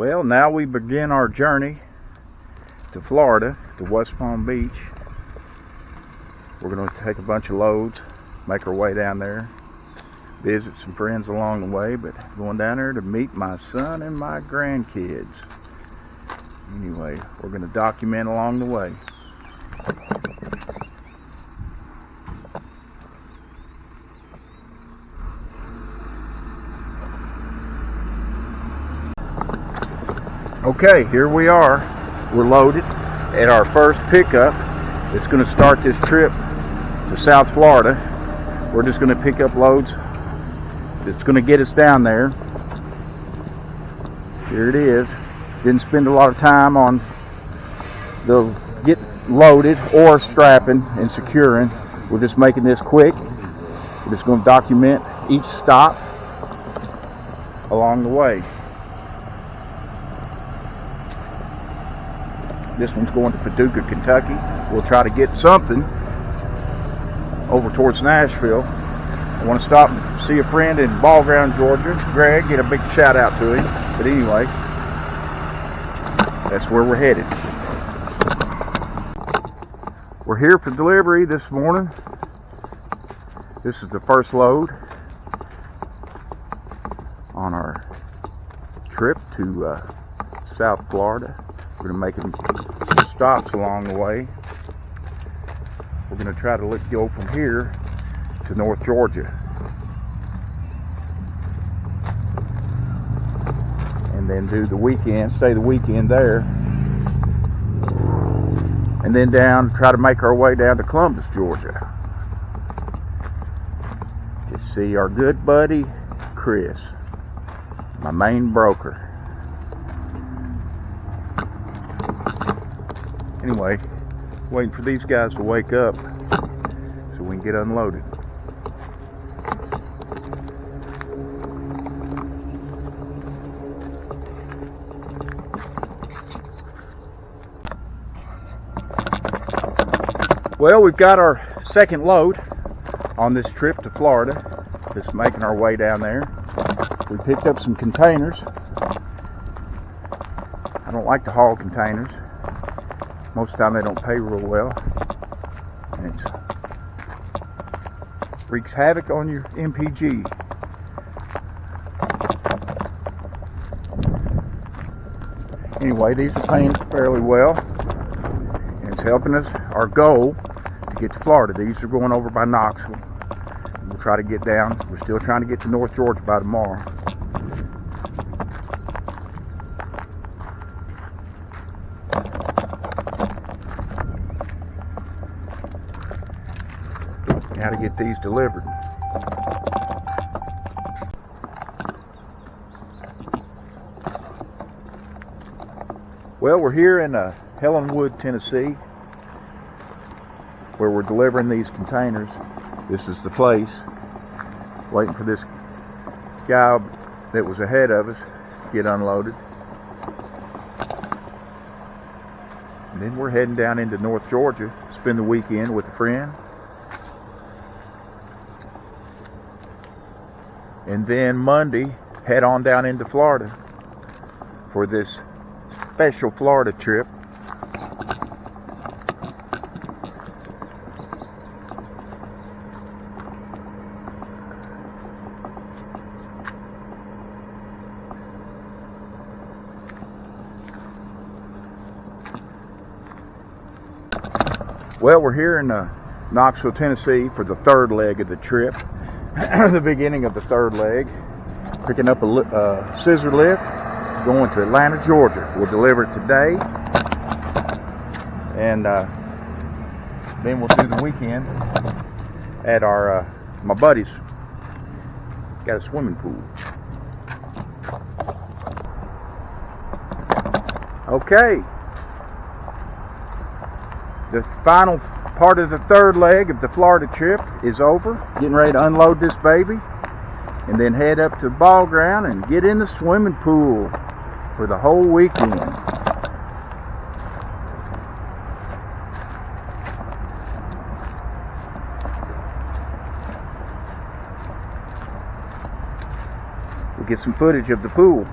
Well, now we begin our journey to Florida, to West Palm Beach. We're going to take a bunch of loads, make our way down there, visit some friends along the way, but going down there to meet my son and my grandkids. Anyway, we're going to document along the way. Okay, here we are. We're loaded at our first pickup. It's going to start this trip to South Florida. We're just going to pick up loads that's going to get us down there. Here it is. Didn't spend a lot of time on the get loaded or strapping and securing. We're just making this quick. We're just going to document each stop along the way. This one's going to Paducah, Kentucky. We'll try to get something over towards Nashville. I want to stop and see a friend in Ball Ground, Georgia. Greg, get a big shout out to him. But anyway, that's where we're headed. We're here for delivery this morning. This is the first load on our trip to South Florida. We're going to make some stops along the way. We're going to try to go from here to North Georgia. And then do the weekend, stay the weekend there. And then try to make our way down to Columbus, Georgia. To see our good buddy, Chris, my main broker. Anyway, waiting for these guys to wake up so we can get unloaded. Well, we've got our second load on this trip to Florida. Just making our way down there. We picked up some containers. I don't like to haul containers. Most of the time they don't pay real well, and it wreaks havoc on your MPG. Anyway, these are paying fairly well, and it's helping us, our goal, to get to Florida. These are going over by Knoxville. We'll try to get down. We're still trying to get to North Georgia by tomorrow. How to get these delivered. Well, we're here in Helenwood, Tennessee, where we're delivering these containers. This is the place. Waiting for this guy that was ahead of us to get unloaded. And then we're heading down into North Georgia, spend the weekend with a friend. And then Monday, head on down into Florida for this special Florida trip. Well, we're here in Knoxville, Tennessee for the third leg of the trip. The beginning of the third leg, picking up a scissor lift, going to Atlanta, Georgia. We'll deliver it today, and then we'll do the weekend at our my buddy's got a swimming pool. Okay, the final part of the third leg of the Florida trip is over. Getting ready to unload this baby and then head up to Ball Ground and get in the swimming pool for the whole weekend. We'll get some footage of the pool.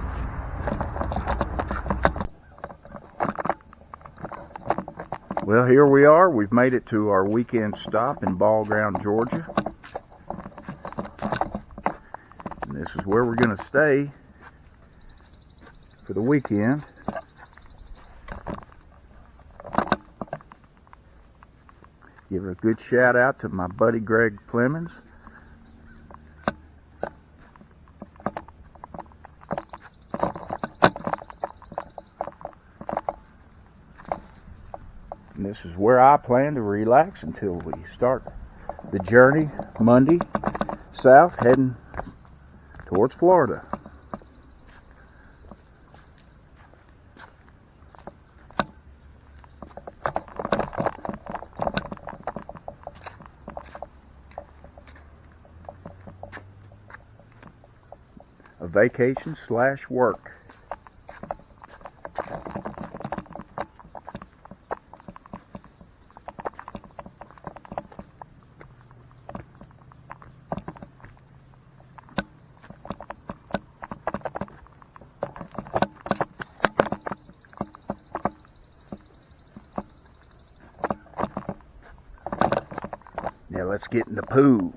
Well, here we are. We've made it to our weekend stop in Ball Ground, Georgia. And this is where we're going to stay for the weekend. Give a good shout out to my buddy Greg Clemens. And this is where I plan to relax until we start the journey Monday south, heading towards Florida. A vacation/work. Now let's get in the pool.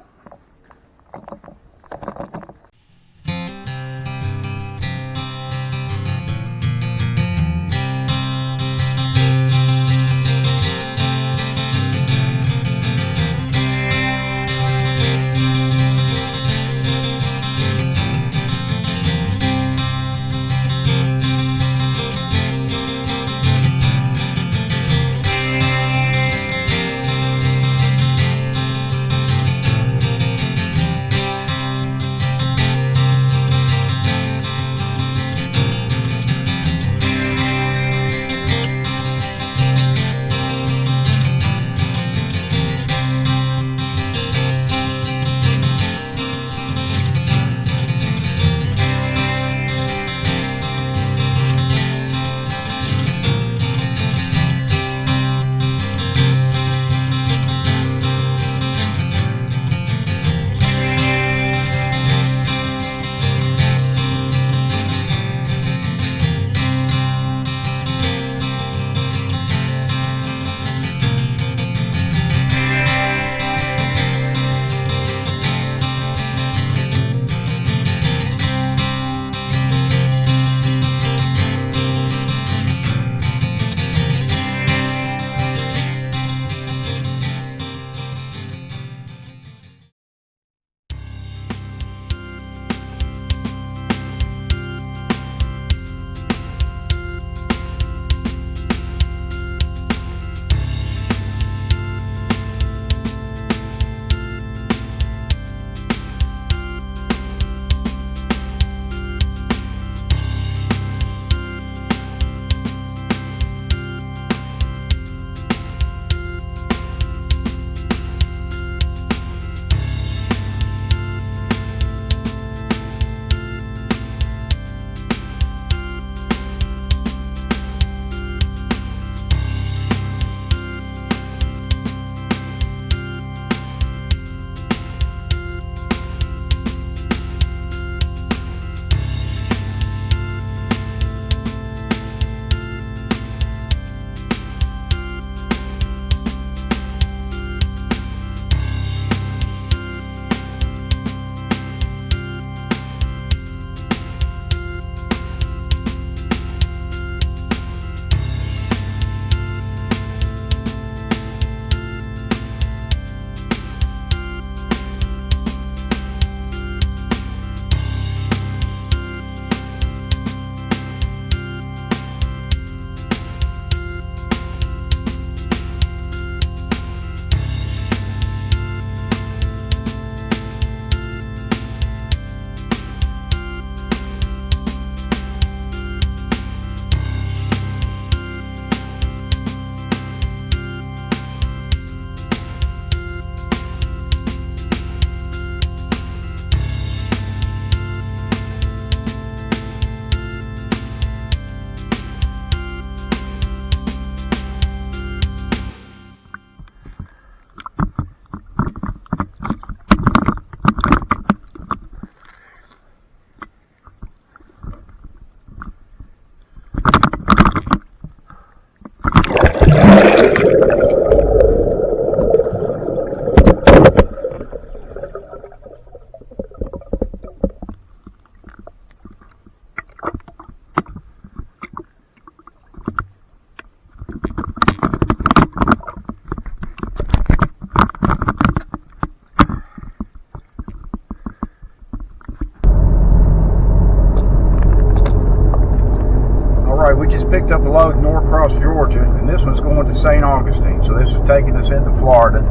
picked up a load in Norcross, Georgia, and this one's going to St. Augustine. So this is taking us into Florida.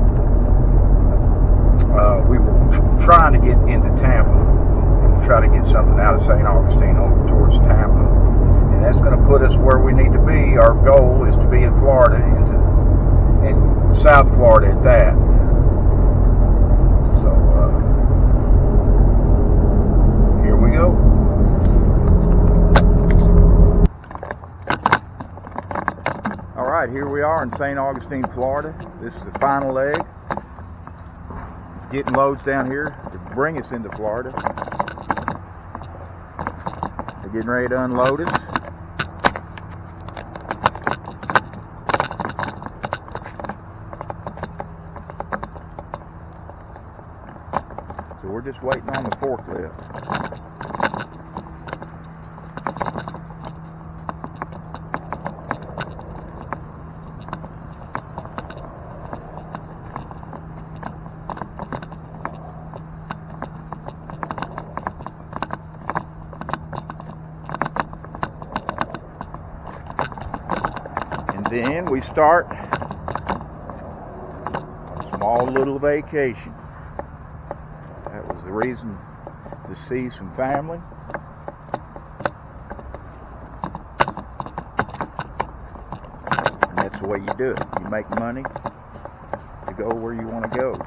We were trying to get into Tampa and try to get something out of St. Augustine over towards Tampa. And that's going to put us where we need to be. Our goal is to be in Florida, in South Florida at that. So here we go. Alright, here we are in St. Augustine, Florida. This is the final leg. Getting loads down here to bring us into Florida. They're getting ready to unload us. So we're just waiting on the forklift. Then we start a small little vacation. That was the reason, to see some family. And that's the way you do it. You make money to go where you want to go.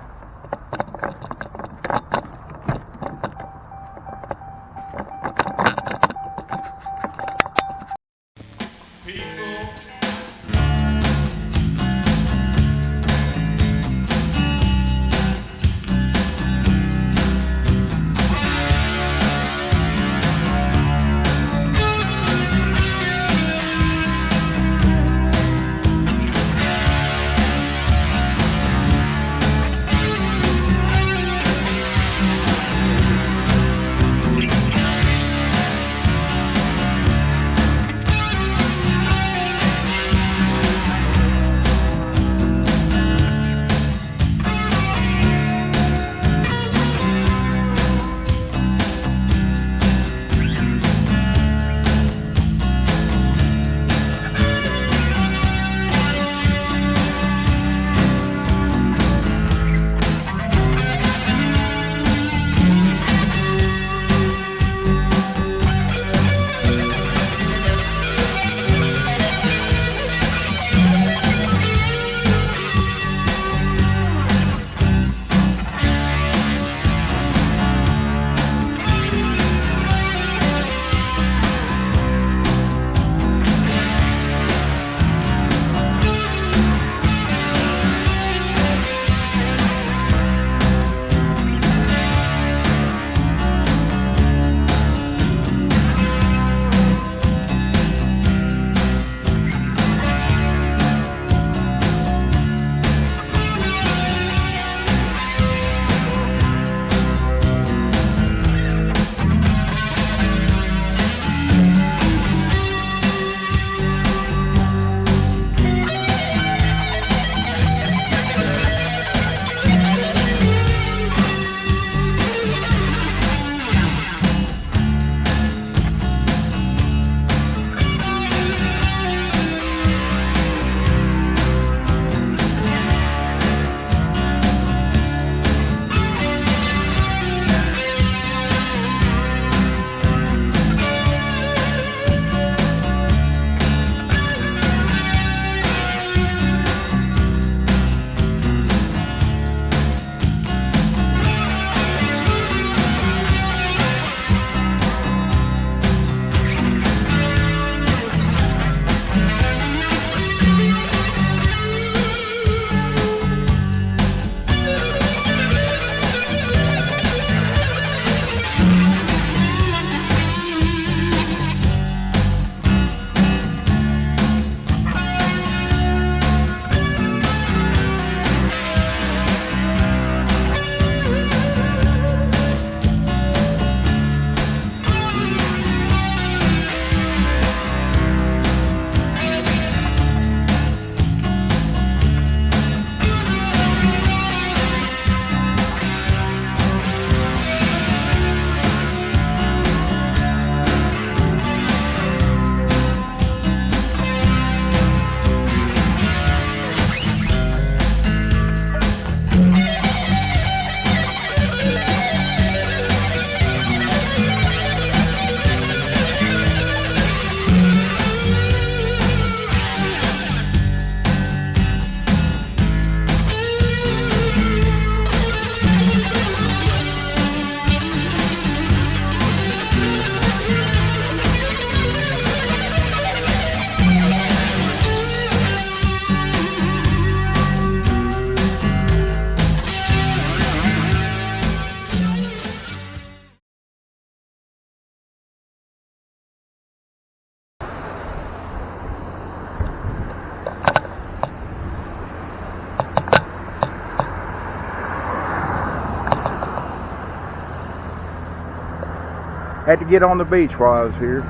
Had to get on the beach while I was here.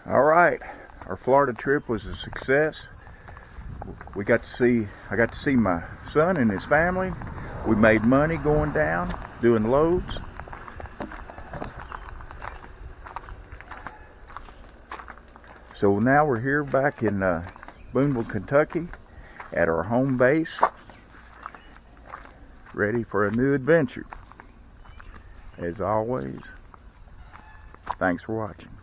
Alright, our Florida trip was a success. I got to see my son and his family. We made money going down, doing loads. So now we're here back in Boonville, Kentucky at our home base, ready for a new adventure. As always, thanks for watching.